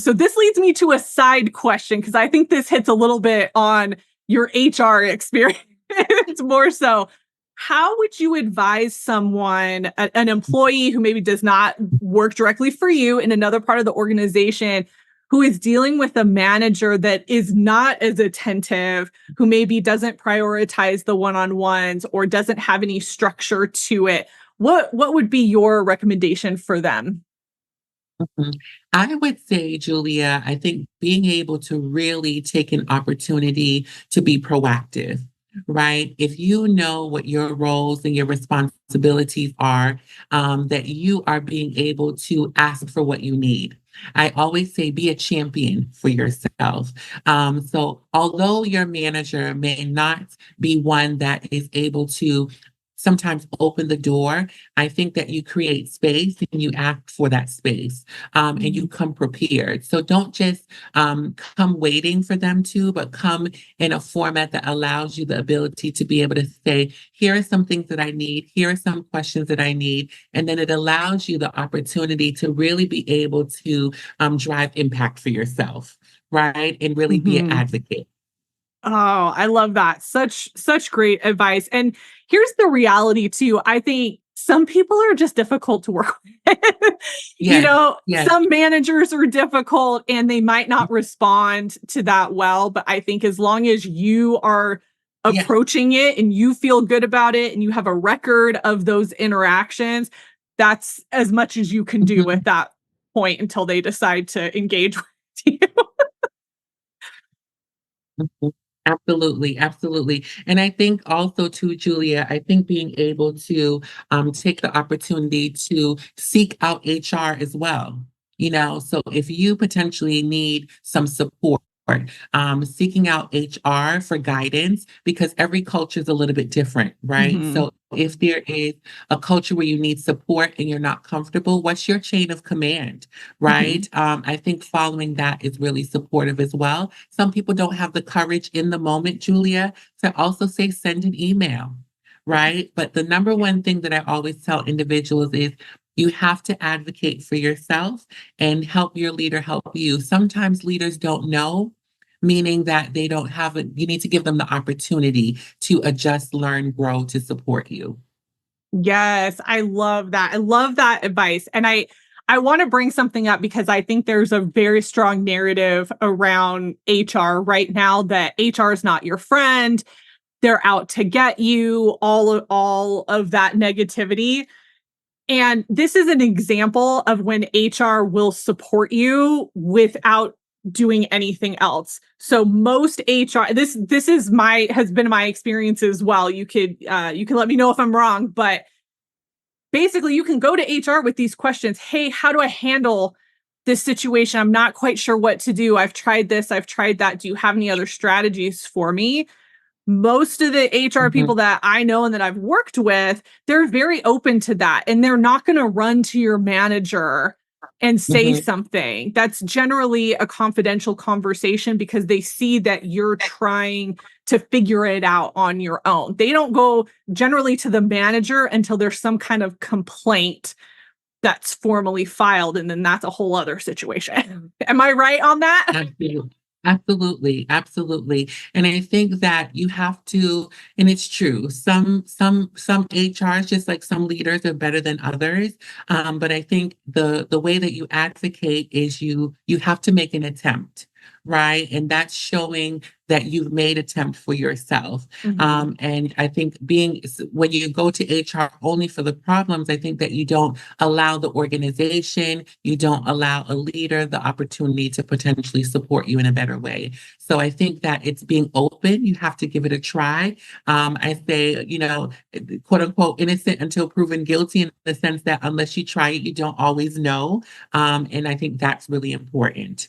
So this leads me to a side question because I think this hits a little bit on your HR experience more so. How would you advise someone, an employee who maybe does not work directly for you in another part of the organization, who is dealing with a manager that is not as attentive, who maybe doesn't prioritize the one-on-ones or doesn't have any structure to it? What would be your recommendation for them? Mhm. I would say, Julia, I think being able to really take an opportunity to be proactive, right? If you know what your roles and your responsibilities are, that you are being able to ask for what you need. I always say be a champion for yourself. So, although your manager may not be one that is able to sometimes open the door, I think that you create space and you ask for that space, and you Mhm. come prepared. So don't just come waiting for them to, but come in a format that allows you the ability to be able to say, here are some things that I need, here are some questions that I need. And then it allows you the opportunity to really be able to drive impact for yourself, right? And really be an Mhm. advocate. Oh, I love that. Such great advice. And here's the reality too. I think some people are just difficult to work with. Yes, yes. Some managers are difficult and they might not respond to that well, but I think as long as you are Yes. approaching it and you feel good about it and you have a record of those interactions, that's as much as you can do Mhm. at that point until they decide to engage with you. Mhm. Absolutely, absolutely. And I think also too, Julia, I think being able to take the opportunity to seek out HR as well. So if you potentially need some support, seeking out HR for guidance, because every culture is a little bit different, right? Mhm. So if there is a culture where you need support and you're not comfortable, what's your chain of command, right? Mhm. I think following that is really supportive as well. Some people don't have the courage in the moment, Julia, to also say send an email, right? But the number one thing that I always tell individuals is you have to advocate for yourself and help your leader help you. Sometimes leaders don't know, meaning that they don't have it. You need to give them the opportunity to adjust, learn, grow to support you. Yes, I love that. I love that advice. And I want to bring something up because I think there's a very strong narrative around HR right now that HR is not your friend. They're out to get you, all of that negativity. And this is an example of when HR will support you without doing anything else. So most HR, this is my has been my experience as well. You can let me know if I'm wrong, but basically you can go to HR with these questions. Hey, how do I handle this situation? I'm not quite sure what to do. I've tried this, I've tried that. Do you have any other strategies for me? Most of the HR Mhm, people that I know and that I've worked with, they're very open to that. And they're not going to run to your manager and say mhm, something. That's generally a confidential conversation because they see that you're trying to figure it out on your own. They don't go generally to the manager until there's some kind of complaint that's formally filed. And then that's a whole other situation. Am I right on that? absolutely. Absolutely, absolutely. And I think that you have to, and it's true, some HRs, just like some leaders, are better than others. But I think the way that you advocate is you have to make an attempt, right? And that's showing that you've made attempt for yourself. Mhm. And I think when you go to HR only for the problems, I think that you don't allow the organization, you don't allow a leader the opportunity to potentially support you in a better way. So I think that it's being open. You have to give it a try. I say, quote unquote, innocent until proven guilty, in the sense that unless you try it, you don't always know. And I think that's really important.